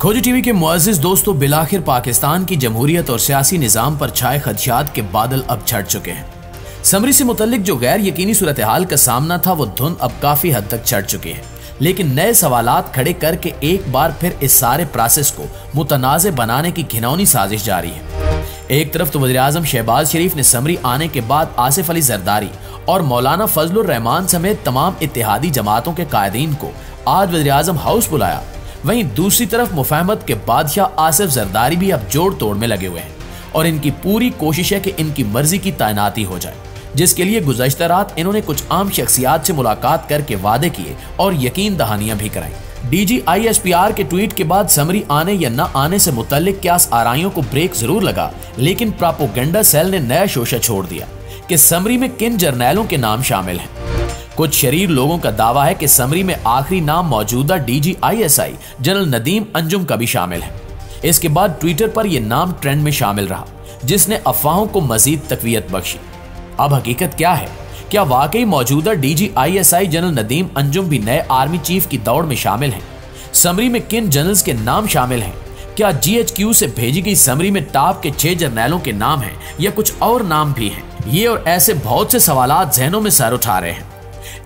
खोजी टीवी के मुअज़्ज़िज़ दोस्तों, बिलाखिर पाकिस्तान की जमहूरियत और सियासी निज़ाम पर छाए खदशात के बादल अब छट चुके हैं। समरी से मुतल्लिक जो गैर यकीनी सूरत हाल का सामना था वो धुंध अब काफी हद तक छट चुकी है, लेकिन नए सवालात खड़े करके एक बार फिर इस सारे प्रोसेस को मुतनाज़े बनाने की घिनौनी साजिश जारी है। एक तरफ तो वज़ीर-ए-आज़म शहबाज शरीफ ने समरी आने के बाद आसिफ अली जरदारी और मौलाना फजलुर रहमान समेत तमाम इत्तेहादी जमातों के कायदीन को आज वज़ीर-ए-आज़म हाउस बुलाया, वहीं दूसरी तरफ मुफाहमत के बादशाह आसिफ जरदारी भी अब जोड़ तोड़ में लगे हुए हैं और इनकी पूरी कोशिश है कि इनकी मर्जी की तैनाती हो जाए, जिसके लिए गुज़श्ता रात इन्होंने कुछ आम शख्सियात से मुलाकात करके वादे किए और यकीन दहानियां भी कराई। DGISPR के ट्वीट के बाद समरी आने या न आने से मुतल्लिक क्यास आराइयों को ब्रेक जरूर लगा, लेकिन प्रोपेगेंडा सेल ने नया शोशा छोड़ दिया कि समरी में किन जर्नैलों के नाम शामिल हैं। कुछ शरीर लोगों का दावा है कि समरी में आखिरी नाम मौजूदा DGISI जनरल नदीम अंजुम का भी शामिल है। इसके बाद ट्विटर पर यह नाम ट्रेंड में शामिल रहा, जिसने अफवाहों को मजीद तकवीयत बख्शी। अब हकीकत क्या है? क्या वाकई मौजूदा DGISI जनरल नदीम अंजुम भी नए आर्मी चीफ की दौड़ में शामिल हैं? समरी में किन जनरल्स के नाम शामिल हैं? क्या GHQ से भेजी गई समरी में टॉप के 6 जर्नैलों के नाम हैं या कुछ और नाम भी हैं? ये और ऐसे बहुत से सवालात जहनों में सर उठा रहे हैं।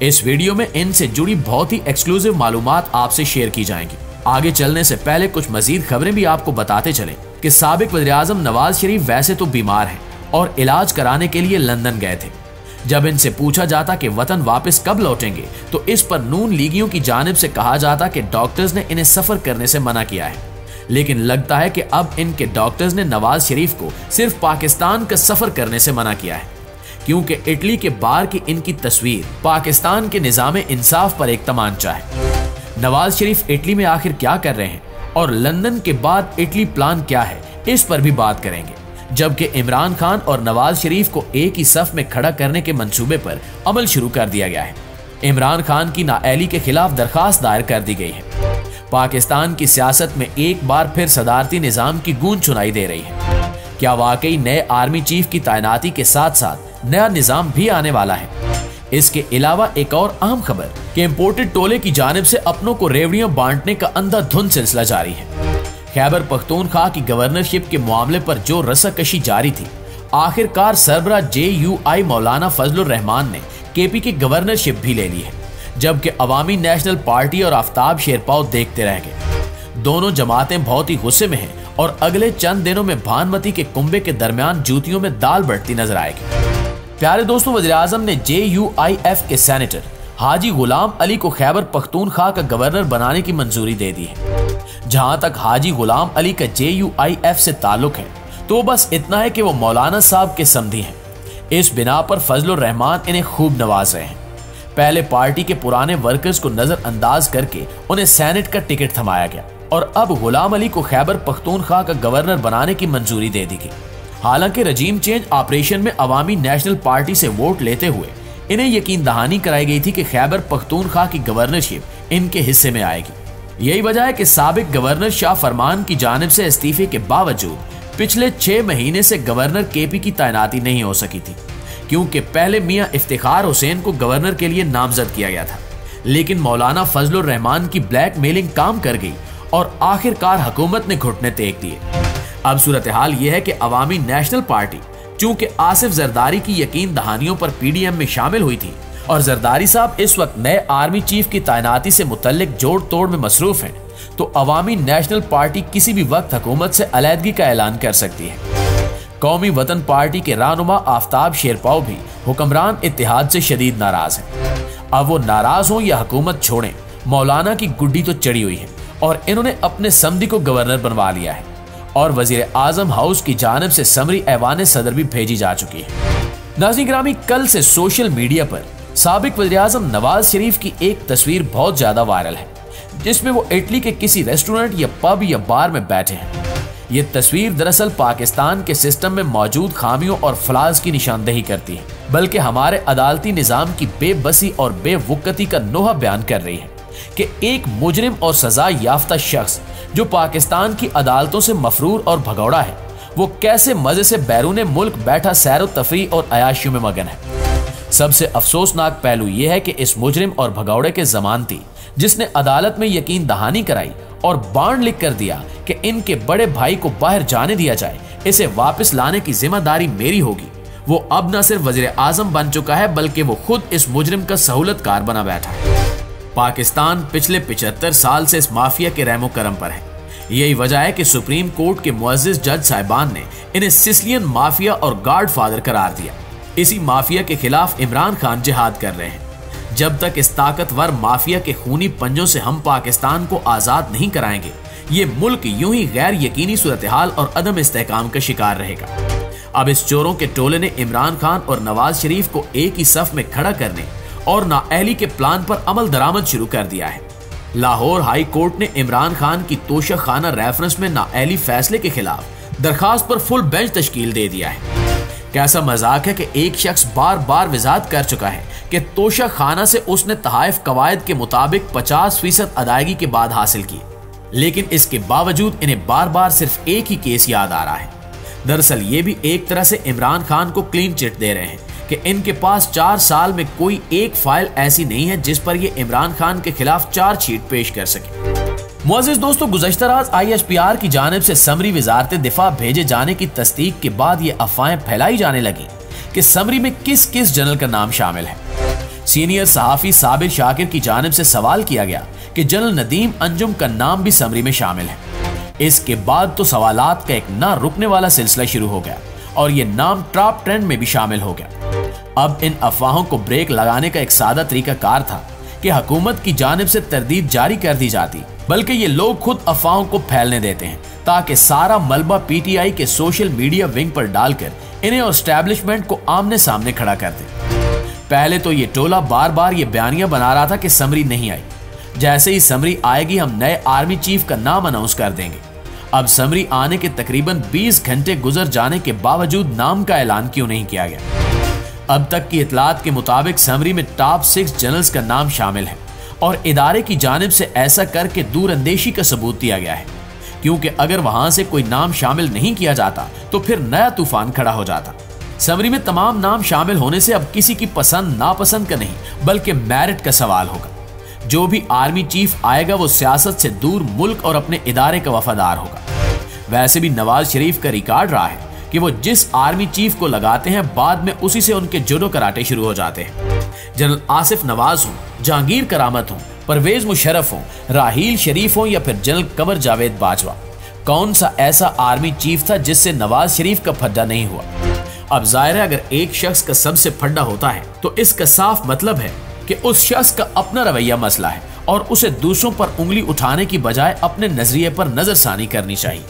इस वीडियो में इनसे जुड़ी बहुत ही एक्सक्लूसिव मालूमात आपसे शेयर की जाएंगी। आगे चलने से पहले कुछ मजीद खबरें भी आपको बताते चलें कि साबिक वज़ीर-ए-आज़म नवाज शरीफ वैसे तो बीमार हैं और इलाज कराने के लिए लंदन गए थे। जब इनसे पूछा जाता कि वतन वापस कब लौटेंगे, तो इस पर नून लीगियों की जानिब से कहा जाता कि डॉक्टर्स ने इन्हें सफर करने से मना किया है। लेकिन लगता है कि अब इनके डॉक्टर्स ने नवाज शरीफ को सिर्फ पाकिस्तान का सफर करने से मना किया है, क्योंकि इटली के बाहर की इनकी तस्वीर पाकिस्तान के निज़ाम इंसाफ पर एक तमांचा है। नवाज शरीफ इटली में आखिर क्या कर रहे हैं और लंदन के बाद इटली प्लान क्या है, इस पर भी बात करेंगे। जबकि इमरान खान और नवाज शरीफ को एक ही सफ में खड़ा करने के मंसूबे पर अमल शुरू कर दिया गया है। इमरान खान की नाअहली के खिलाफ दरखास्त दायर कर दी गई है। पाकिस्तान की सियासत में एक बार फिर सदारती निज़ाम की गूंज सुनाई दे रही है। क्या वाकई नए आर्मी चीफ की तैनाती के साथ साथ नया निज़ाम भी आने वाला है? इसके अलावा एक और अहम खबर कि इम्पोर्टेड टोले की जानिब से अपनों को रेवड़ियां बांटने का अंधाधुंध सिलसिला जारी है। खैबर पख्तूनख्वा की गवर्नरशिप के मामले पर जो रस्साकशी जारी थी, आखिरकार सरबरा JUI मौलाना फजलुर रहमान ने KP की गवर्नरशिप भी ले ली है, जबकि अवामी नेशनल पार्टी और आफ्ताब शेरपाव देखते रह गए। दोनों जमातें बहुत ही गुस्से में हैं और अगले चंद दिनों में भानमती के कुंबे के दरमियान जूतियों में दाल बढ़ती नजर आएगी। प्यारे दोस्तों, वज़ीर-ए-आज़म ने JUIF के सेनेटर हाजी गुलाम अली को खैबर पख्तूनख्वा का गवर्नर बनाने की मंजूरी दे दी है। जहां तक हाजी गुलाम अली का JUIF से ताल्लुक है, तो बस इतना है कि वो मौलाना साहब के समधी हैं। इस बिना पर फजलुर रहमान इन्हें खूब नवाज रहे हैं। पहले पार्टी के पुराने वर्कर्स को नजरअंदाज करके उन्हें सेनेट का टिकट थमाया गया और अब गुलाम अली को खैबर पख्तूनख्वा का गवर्नर बनाने की मंजूरी दे दी गई। हालांकि रजीम चेंज ऑपरेशन में अवामी नेशनल पार्टी से वोट लेते हुए इन्हें यकीन दहानी कराई गई थी कि खैबर पख्तूनख्वा की गवर्नरशिप इनके हिस्से में आएगी। यही वजह है कि साबिक गवर्नर शाह फरमान की जानिब से इस्तीफे के बावजूद पिछले 6 महीने से गवर्नर KP की तैनाती नहीं हो सकी थी, क्योंकि पहले मियां इफ्तिखार हुसैन को गवर्नर के लिए नामजद किया गया था, लेकिन मौलाना फजलुर रहमान की ब्लैकमेलिंग काम कर गई और आखिरकार हुकूमत ने घुटने टेक दिए। अब सूरत हाल यह है कि अवामी नेशनल पार्टी चूंकि आसिफ जरदारी की यकीन दहानियों पर PDM में शामिल हुई थी और जरदारी साहब इस वक्त नए आर्मी चीफ की तैनाती से मुतल्लिक जोड़ तोड़ में मसरूफ हैं, तो अवामी नेशनल पार्टी किसी भी वक्त हुकूमत से अलहदगी का ऐलान कर सकती है। कौमी वतन पार्टी के रहनुमा आफ्ताब शेरपाव भी हुक्मरान इत्तेहाद से शदीद नाराज हैं। अब वो नाराज हों या हुकूमत छोड़ें, मौलाना की गुड्डी तो चढ़ी हुई है और इन्होंने अपने समधी को गवर्नर बनवा लिया है और वज़ीर-ए-आज़म हाउस की जानिब से समरी ऐवान सदर भी भेजी जा चुकी है। नाज़रीन गिरामी, कल से सोशल मीडिया पर साबिक वज़ीर-ए-आज़म नवाज शरीफ की एक तस्वीर बहुत ज्यादा वायरल है, जिसमें वो इटली के किसी रेस्टोरेंट या पब या बार में बैठे हैं। ये तस्वीर दरअसल पाकिस्तान के सिस्टम में मौजूद खामियों और फ्लाज की निशानदेही करती है, बल्कि हमारे अदालती निज़ाम की बेबसी और बेवुकती का नोहा बयान कर रही है कि एक मुजरिम और सजा याफ्ता शख्स जो पाकिस्तान की अदालतों से मफरूर और भगौड़ा है, वो कैसे मजे से बैरूने मुल्क बैठा सैर तफरी और अयाशियों में मगन है। सबसे अफसोसनाक पहलू यह है कि इस मुजरिम और भगौड़े के जमानती जिसने अदालत में यकीन दहानी कराई और बांड लिख कर दिया कि इनके बड़े भाई को बाहर जाने दिया जाए, इसे वापस लाने की जिम्मेदारी मेरी होगी। वो अब न सिर्फ वजीर आजम बन चुका है बल्कि वो खुद इस मुजरिम का सहूलतकार बना बैठा है। पाकिस्तान पिछले 75 साल से इस माफिया के रहमो करम पर है। यही वजह है कि सुप्रीम कोर्ट के मुअज्जिज जज साहिबान ने इन्हें सिसिलियन माफिया और गॉडफादर करार दिया। इसी माफिया के खिलाफ इमरान खान जिहाद कर रहे हैं। जब तक इस ताकतवर माफिया के खूनी पंजों से हम पाकिस्तान को आजाद नहीं कराएंगे, ये मुल्क यूं ही गैर यकीनी सूरत हाल और अदम इस्तेहकाम का शिकार रहेगा। अब इस चोरों के टोले ने इमरान खान और नवाज शरीफ को एक ही सफ में खड़ा करने और नाअहली के प्लान पर अमल दरामद शुरू कर दिया है। लाहौर हाई कोर्ट ने इमरान खान की तोशा खाना रेफरेंस में नाअहली फैसले के खिलाफ दरखास्त पर फुल बेंच तश्कील दे दिया है। कैसा मजाक है कि एक शख्स बार बार वजाहत कर चुका है कि तोशा खाना से उसने तहाइफ कवायद के मुताबिक 50% अदायगी के बाद हासिल की, लेकिन इसके बावजूद इन्हें बार बार सिर्फ एक ही केस याद आ रहा है। दरअसल ये भी एक तरह से इमरान खान को क्लीन चिट दे रहे हैं कि इनके पास 4 साल में कोई एक फाइल ऐसी नहीं है जिस पर ये इमरान खान के खिलाफ चार्जशीट पेश कर सके। मुअज़्ज़िज़ दोस्तों, गुज़श्ता रात IHPR की जानिब से समरी वजारत दिफा भेजे जाने की तस्दीक के बाद ये अफवाहें फैलाई जाने लगी कि समरी में किस किस जनरल का नाम शामिल है। सीनियर सहाफी साबिर शाकिर की जानिब से सवाल किया गया कि जनरल नदीम अंजुम का नाम भी समरी में शामिल है। इसके बाद तो सवालात का एक ना रुकने वाला सिलसिला शुरू हो गया और ये नाम टॉप ट्रेंड में भी शामिल हो गया। अब इन अफवाहों को ब्रेक लगाने का एक सादा तरीका कार था कि हुकूमत की जानिब से तरदीद जारी कर दी जाती, बल्कि ये लोग खुद अफवाहों को फैलने देते हैं ताकि सारा मलबा PTI के सोशल मीडिया विंग पर डालकर इन्हें और एस्टैब्लिशमेंट को आमने सामने खड़ा कर दे। पहले तो ये टोला बार बार ये बयानियां बना रहा था कि समरी नहीं आई, जैसे ही समरी आएगी हम नए आर्मी चीफ का नाम अनाउंस कर देंगे। अब समरी आने के तकरीबन 20 घंटे गुजर जाने के बावजूद नाम का ऐलान क्यों नहीं किया गया? अब तक की इतलात के मुताबिक समरी में टॉप 6 जनरल्स का नाम शामिल है और इदारे की जानिब से ऐसा करके दूरअंदेशी का सबूत दिया गया है, क्योंकि अगर वहां से कोई नाम शामिल नहीं किया जाता तो फिर नया तूफान खड़ा हो जाता। समरी में तमाम नाम शामिल होने से अब किसी की पसंद नापसंद का नहीं बल्कि मेरिट का सवाल होगा। जो भी आर्मी चीफ आएगा वो सियासत से दूर मुल्क और अपने इदारे का वफादार होगा। वैसे भी नवाज शरीफ का रिकॉर्ड रहा है कि वो जिस आर्मी चीफ को लगाते हैं बाद में उसी से उनके जुडो कराटे शुरू हो जाते हैं। जनरल आसिफ नवाज हो, जहांगीर करामत हो, परवेज मुशर्रफ हो, राहील शरीफ हो या फिर जनरल कमर जावेद बाजवा, कौन सा ऐसा आर्मी चीफ था जिससे नवाज शरीफ का फड्डा नहीं हुआ? अब जाहिर है अगर एक शख्स का सबसे फड्डा होता है तो इसका साफ मतलब है कि उस शख्स का अपना रवैया मसला है और उसे दूसरों पर उंगली उठाने की बजाय अपने नजरिए पर नजरसानी करनी चाहिए।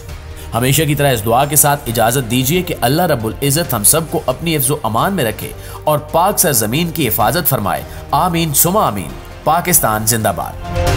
हमेशा की तरह इस दुआ के साथ इजाजत दीजिए कि अल्लाह रब्बुल इज्जत हम सबको अपनी हिफ्ज़ अमान में रखे और पाक सरजमीन की हिफाजत फरमाए। आमीन सुमा आमीन। पाकिस्तान जिंदाबाद।